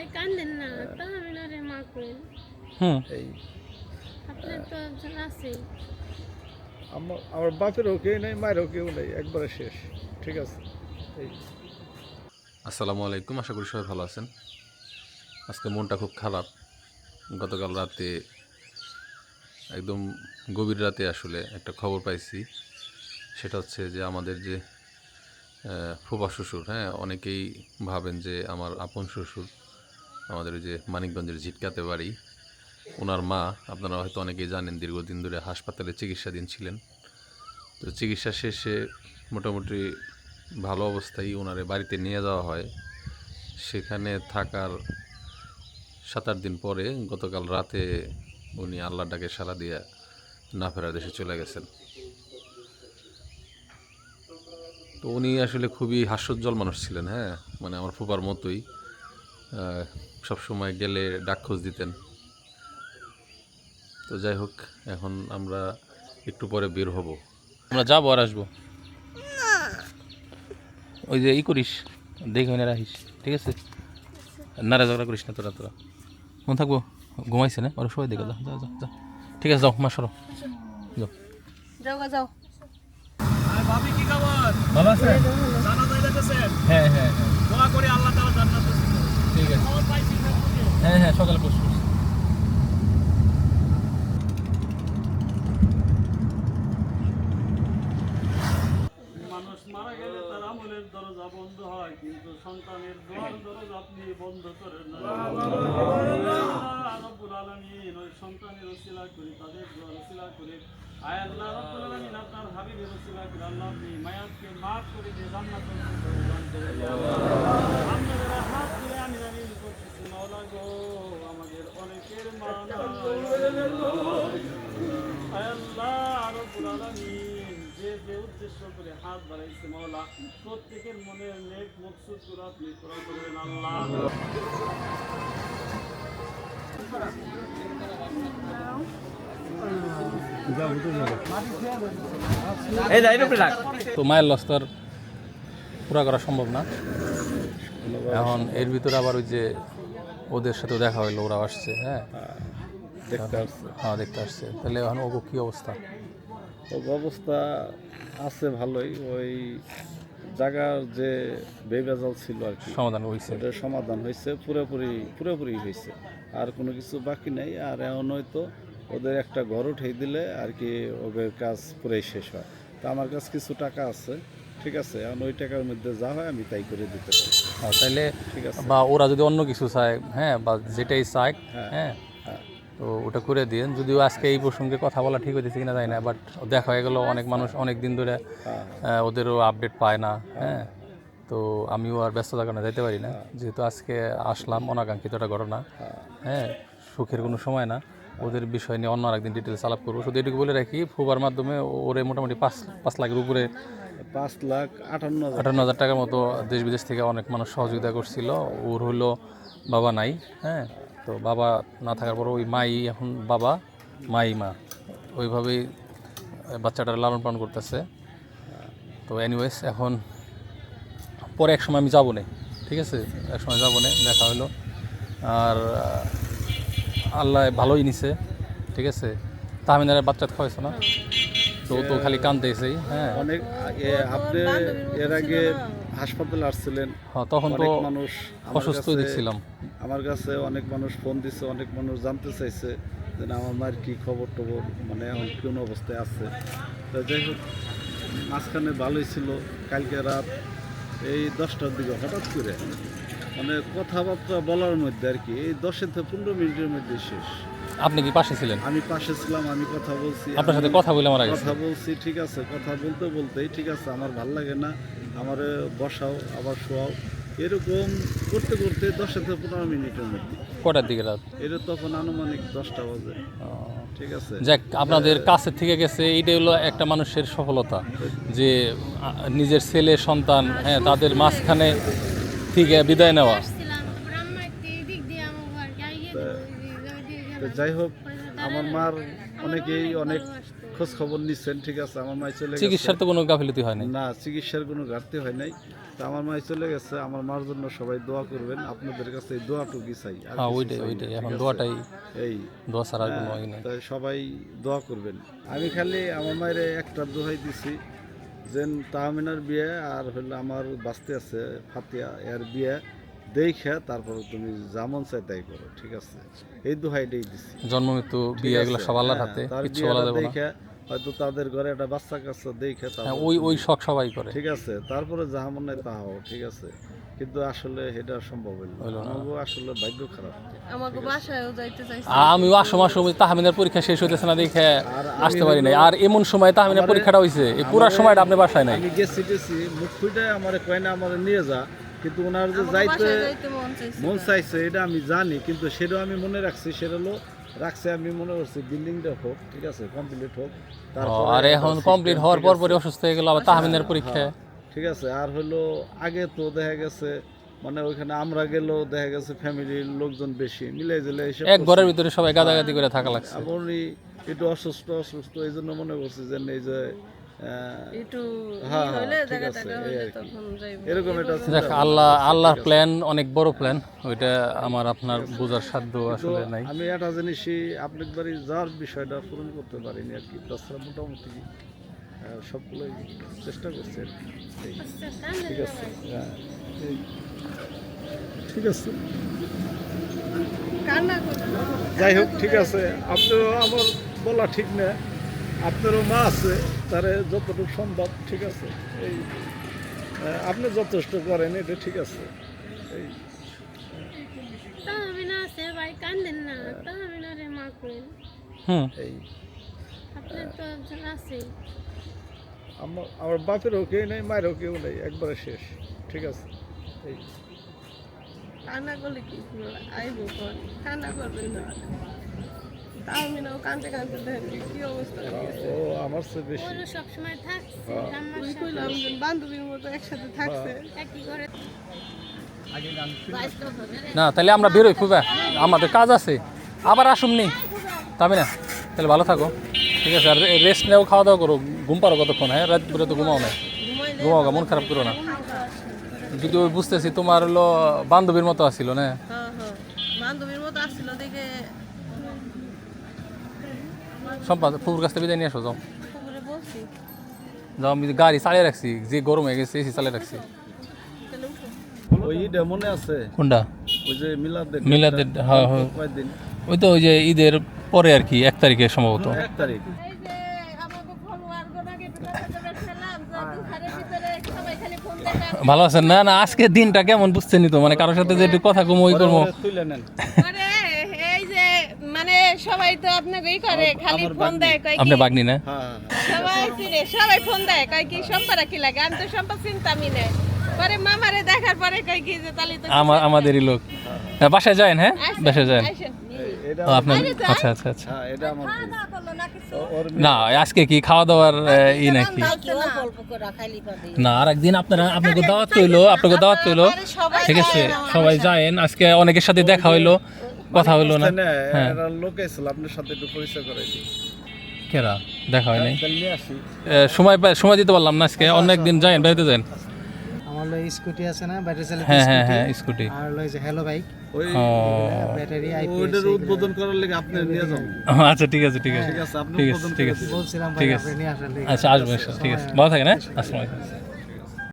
ভাই কান্দেন না, তাহমিনারে মা কইন। এই আপনার তো একজন আছেই। আমার বাপেরও কেউ নেই, মায়েরও কেউ নেই, একবারে শেষ। ঠিক আছে। এই আসসালামু আলাইকুম, আশা করি সবাই ভালো আছেন। আজকে মনটা খুব খারাপ। গতকাল রাতে একদম গভীর রাতে আসলে একটা খবর পাইছি। সেটা হচ্ছে যে আমাদের যে ফুফা শ্বশুর, হ্যাঁ, অনেকেই ভাবেন যে আমার আপন শ্বশুর, আমাদের ওই যে মানিকগঞ্জের ঝিটকাতে বাড়ি, ওনার মা, আপনারা হয়তো অনেকেই জানেন, দীর্ঘদিন ধরে হাসপাতালে চিকিৎসাধীন ছিলেন। তো চিকিৎসা শেষে মোটামুটি ভালো অবস্থায় ওনারে বাড়িতে নিয়ে যাওয়া হয়। সেখানে থাকার 7-8 দিন পরে গতকাল রাতে উনি আল্লাহর ডাকে সাড়া দিয়ে না ফেরার দেশে চলে গেছেন। তো উনি আসলে খুবই হাস্যোজ্জ্বল মানুষ ছিলেন, হ্যাঁ, মানে আমার ফুপার মতোই। সবসময় গেলে ডাক খোঁজ দিতেন। তো যাই হোক, এখন আমরা একটু পরে বের হব, আমরা যাবো আর আসবো। ওই যে করিস, দেখে না রাখিস, ঠিক আছে? নাড়া ঝগড়া করিস না, তোরা মন থাকবো। ঘুমাইছে না, ওরা সবাই দেখে, যাও যাও যাও যাও। ঠিক আছে, যাও মা, সরো, যাও যাও। ভাবি কি খবর? ভালো আছে? জানাজা যাইতেছেন? হ্যাঁ হ্যাঁ হ্যাঁ, দোয়া করি আল্লাহ তাআলা জান্নাত নসিব করুন। ঠিক আছে। খবর পাইছি ফেসবুকে। হ্যাঁ হ্যাঁ, সকালে পোস্ট করছি। মানুষ মারা গেলে তার আমলের দরজা বন্ধ হয়, কিন্তু সন্তানের দোয়ার দরজা আপনি বন্ধ করেন না। আল্লাহ রাব্বুল আলামিন ওই সন্তানের ওসিলা করে, তাদের দোয়ার ওসিলা করে, আয় আল্লাহ রাব্বুল আলামিন আপনার হাবিবের ওসিলা করে আল্লাহ আপনি মায়াতকে মাফ করে দিয়ে জান্নাত নসিব করুন। আমরা যারা হাত তুলে আমি করতেছি, মাওলা গো, আমাদের অনেকের মা নাই। আয় আল্লাহ রাব্বুল আলামিন যে উদ্দেশ্য করে হাত বাড়াইছে, মাওলা প্রত্যেকের মনের নেক মকসুদ করে আপনি পূরণ করবেন আল্লাহ। তো মায়ের লস তো আর পুরা করা সম্ভব না এখন। এর ভিতরে আবার ওই যে ওদের সাথে দেখা হইলো, ওরা আসছে, হ্যাঁ দেখতে আসছে। হ্যাঁ দেখতে আসছে। তাহলে এখন ওগো কী অবস্থা? অবস্থা আছে ভালোই। ওই জায়গার যে বেবেজাল ছিল আর কি, সমাধান হয়েছে? ওটার সমাধান হয়েছে, পুরোপুরি হয়েছে। আর কোনো কিছু বাকি নেই। আর এমন হয়তো ওদের একটা ঘর উঠিয়ে দিলে আর কি ওদের কাজ পুরাই শেষ হয়। তো আমার কাছে কিছু টাকা আছে, ঠিক আছে, এখন ওই টাকার মধ্যে যা হয় আমি তাই করে দিতে পারি। তাইলে ঠিক আছে। বা ওরা যদি অন্য কিছু চায়, হ্যাঁ, বা যেটাই চায়, হ্যাঁ, হ্যাঁ, হ্যাঁ। তো ওটা করে দিন। যদিও আজকে এই প্রসঙ্গে কথা বলা ঠিক হইতেছে কিনা জানি না, বাট দেখা হয়ে গেল অনেক মানুষ অনেক দিন ধরে ওদেরও আপডেট পায় না, হ্যাঁ। তো আমিও আর ব্যস্ততার কারণে যেতে পারি না, যেহেতু আজকে আসলাম, অনাকাঙ্ক্ষিত একটা ঘটনা, হ্যাঁ, সুখের কোনো সময় না। ওদের বিষয় নিয়ে অন্য আরেকদিন ডিটেলস আলাপ করবো। শুধু এটুকু বলে রাখি, ফুবার মাধ্যমে ওরে মোটামুটি 5 লাখের উপরে, 5,58,000 টাকার মতো দেশ বিদেশ থেকে অনেক মানুষ সহযোগিতা করছিল। ওর হলো বাবা নাই, হ্যাঁ, তো বাবা না থাকার পর ওই মাই এখন বাবা, মা ওইভাবেই বাচ্চাটার লালন পালন করতেছে। তো এনিওয়েজ, এখন পরে এক সময় আমি যাবো না, ঠিক আছে, এক সময় যাবো না, দেখা হলো। আর আল্লাহ ভালোই নিছে, ঠিক আছে। তাহমিনারের বাচ্চা খাওয়াইছো না? তো তো খালি কাঁদতেছেই, হ্যাঁ। অনেক আপনি এর আগে হাসপাতালে আসছিলেন, হ্যাঁ, তখন তো অনেক মানুষ অসুস্থই দেখছিলাম। আমার কাছে অনেক মানুষ ফোন দিচ্ছে, অনেক মানুষ জানতে চাইছে যে না, আমার মায়ের কী খবর টবর, মানে এখন কোন অবস্থায় আছে। তো যাই হোক, মাঝখানে ভালোই ছিল। কালকে রাত এই 10টার দিকে হঠাৎ করে মানে কথাবার্তা বলার মধ্যে আর কি, এই 10 থেকে 15 মিনিটের মধ্যে শেষ। আপনি কি পাশে ছিলেন? আমি পাশে ছিলাম, আমি কথা বলছি, আপনার সাথে কথা বলে মারা গেছে? কথা বলছি, ঠিক আছে, কথা বলতেই ঠিক আছে, আমার ভাল লাগে না, আমারে বসাও আবার শোয়াও, এরকম করতে করতে 10 থেকে 15 মিনিটের মধ্যে। কটার দিকে রাত? এটা তখন আনুমানিক 10টা বাজে, ঠিক আছে। যাক, আপনাদের কাছের থেকে গেছে, এইটাই হলো একটা মানুষের সফলতা, যে নিজের ছেলে সন্তান, হ্যাঁ, তাদের মাঝখানে থেকে বিদায় নেওয়া। তো যাই হোক, আমার মার অনেকেই অনেক খোঁজ খবর নিচ্ছেন, ঠিক আছে। আমার মা চলে গেছে, চিকিৎসার তো কোনো গাফিলতি হয় না? না, চিকিৎসার কোনো ঘাটতি হয় নাই। তো আমার মাই চলে গেছে, আমার মার জন্য সবাই দোয়া করবেন, আপনাদের কাছে এই দোয়াটুকুই চাই, আর হ্যাঁ কিছু ওইটাই চাই না, ওইটাই ঠিক এখন আছে? দোয়াটাই, এই দোয়া ছাড়া আর কোনো ই নেই। তাই সবাই দোয়া করবেন। আমি খালি আমার মায়ের একটা দোহাই দিছি, যে তাহমিনার বিয়ে আর হলো আমার বাঁচতে আছে ফাতিয়া এর বিয়ে দেখে তারপর তুমি যেমন চাই তাই করো, ঠিক আছে? এই দোহাইটাই দিছি। জন্ম মৃত্যু ঠিক বিয়ে এগুলো আছে? সব আল্লাহর হ্যাঁ, হাতে, তার কিচ্ছু বলা বিয়েটা যাবে না। দেখে হয়তো তাদের ঘরে একটা বাচ্চা কাচ্চা দেখে হ্যাঁ, তারপর ওই তুমি- শখ সবাই করে। ঠিক আছে, তারপরে যাহা মনে হয় তাহা হোক, ঠিক আছে? কিন্তু আসলে এটা সম্ভব হইল না, হইলো না। আমারও আসলে ভাগ্য খারাপ। আমাকে বাসায়ও যাইতে চাইছি। আমি সময় তাহমিনের পরীক্ষা শেষ হইতেছে না দেখে আর আসতে পারি নাই। আর এমন সময় তাহমিনের পরীক্ষাটা হইছে, এই পুরো সময়টা আপনি বাসায় নাই। আমি গেছি মুখ ফুটে আমার কয় না আমার নিয়ে যা, কিন্তু ওনার যে আমাকে যাইতে বাসায় যাইতে মন চাইছে মন না। চাইছে এটা আমি জানি, কিন্তু সেটাও আমি মনে রাখছি, সেটা হলো রাখছে আমি মনে করছি বিল্ডিংটা হোক, ঠিক আছে, কমপ্লিট হোক, আর এখন কমপ্লিট হওয়ার পর পরে অসুস্থ হয়ে গেল আবার তাহমিনের পরীক্ষা। ঠিক আছে। আর হলো আগে তো দেখা গেছে মানে ওইখানে আমরা গেলেও দেখা গেছে ফ্যামিলির লোকজন বেশি মিলে জেলে এসে এক ঘরের ভিতরে সবাই গাদাগাদি করে থাকা লাগছে। আপনি একটু অসুস্থ এই জন্য মনে করছি যে এই যে একটু হ্যাঁ, ই হইলে ঠিক দেখা আছে, দেখা এই হইলে আর কি। তখন যাইবো। এরকম একটা এইভাবে- দেখ আল্লাহর প্ল্যান অনেক বড় প্ল্যান, ওইটা আমার আপনার বোঝার সাধ্য তো আসলে নাই। আমি একটা জিনিসই আপনার বাড়ি যাওয়ার বিষয়টা পূরণ করতে পারিনি আর কি, তাছাড়া মোটামুটি সবগুলোই চেষ্টা করছি আর কি। এই, আচ্ছা, কান্দেন ঠিক না আছে, ভাই। হ্যাঁ, এই, ঠিক আছে, কান্না করবেন না। যাই হোক, ঠিক আছে। আপনারও আমার বলা ঠিক না, আপনারও মা আছে, তারে যতটুকু সম্ভব, ঠিক আছে, এই আপনি যথেষ্ট করেন, এটা ঠিক আছে। এই তাহমিনা আছে ভাই, কান্দেন না। তাহমিনারে মা কইন। হুম, এই আপনার তো একজন আছে। আমার বাপেরও কেউ নেই, মায়েরও কেউ নেই, একবারে শেষ, ঠিক আছে? এই কান্না করলে কি আইবো কর, কান্না করবেন না। তাহমিনাও কান্দতে কান্দতে দেখেন কি অবস্থা হয়ে গেছে। ও আমার চেয়ে বেশি। ওরা সবসময় থাকছে হ্যাঁ। আমার হ্যাঁ। সাথে। কইলাম যে বান্ধবীর মতো একসাথে থাকছে, একই করে। না তাহলে আমরা বেরোই, খুব আমাদের কাজ আছে, আবার আসুমনি তবে না। তাহলে ভালো থাকো, ঠিক আছে? আর রেস্ট নেও, খাওয়া দাওয়া করো, ঘুম পারো কতক্ষণ? হ্যাঁ, রাত পুরো তো ঘুমাও না, ঘুমাও গা, মন খারাপ করো না। যদি ওই বুঝতেছি তোমার হলো বান্ধবীর মতো আসছিল না, হ্যাঁ হ্যাঁ, বান্ধবীর মতো আসছিল দেখে সম্পাদ ফুকুর কাছ থেকে বিদায় নিয়ে আসো, যাও খবরে বলছি। যাও, আমি গাড়ি চালিয়ে রাখছি, যে গরম হয়ে গেছে এসি চালিয়ে রাখছি। তাহলে উঠো। ওই ঈদে মনে আছে, কোনটা? ওই যে মিলাদের মিলাদের, হ্যাঁ হ্যাঁ, কয়দিন? ওই তো ওই যে ঈদের পরে আর কি, 1 তারিখে সম্ভবত। 1 তারিখ। এই যে আমাকে ফলোয়ার গোনাকে ফেলাম, দুখানের ভিতরে সবাই খালি ফোন দেখা ভালো আছেন? না না, আজকে দিনটা কেমন বুঝছেনি তো, মানে কারোর সাথে যে একটু কথা কম ওই করবো। ওরে তুলে নেন। করে। এই যে মানে সবাই তো আপনাকেই করে, খালি আমার ফোন দেয় কয় আপনি কি বাগনি না? হ্যাঁ, সবাই চিনে, সবাই ফোন দেয় কয় কি সম্পর্ক কি লাগে, আমি তো সম্পর্ক চিন্তামি নেই। পরে মামারে দেখার পরে কয় কি যে তাহলে তো আমাদেরই লোক। হ্যাঁ, বাসায় যায়, হ্যাঁ বাসায় যায়। আসেন। এটা ও, আপনার, আচ্ছা আচ্ছা আচ্ছা। হ্যাঁ, এটা আমার ভুল। ওর না আজকে কি খাওয়া দাওয়ার ই নাকি? না, আর একদিন আপনাকে দাওয়াত কইলো, ঠিক আছে? সবাই যায়েন, আজকে অনেকের সাথে দেখা হইলো, কথা হইলো না। না, হ্যাঁ। এরা লোক এসেছিল, আপনার সাথে একটু পরিচয় করাই দিই। কেরা দেখা হয় নাই, তাহলে নিয়ে আসি। সময় দিতে পারলাম না আজকে। অন্য একদিন যায়েন, বেরোতে যান। আমার হলো স্কুটি আছে না, ব্যাটারি চালিত হ্যাঁ হ্যাঁ স্কুটি, হ্যাঁ, স্কুটি। আর হলো এই যে হ্যালো বাইক, ওই ও ব্যাটারি ওইটার উদ্বোধন করার লেগে আপনি নিয়ে যাবেন। আচ্ছা, ঠিক আছে ঠিক আছে ঠিক আছে, আপনি ঠিক আছে উদ্বোধন ঠিক করে আছে। দিবেন। বলছিলাম ঠিক ভাই আছে। আপনি নিয়ে আসার লেগে। আচ্ছা, আসবো, ঠিক আছে। ভালো থাকেন, হ্যাঁ, আসসালামু আলাইকুম।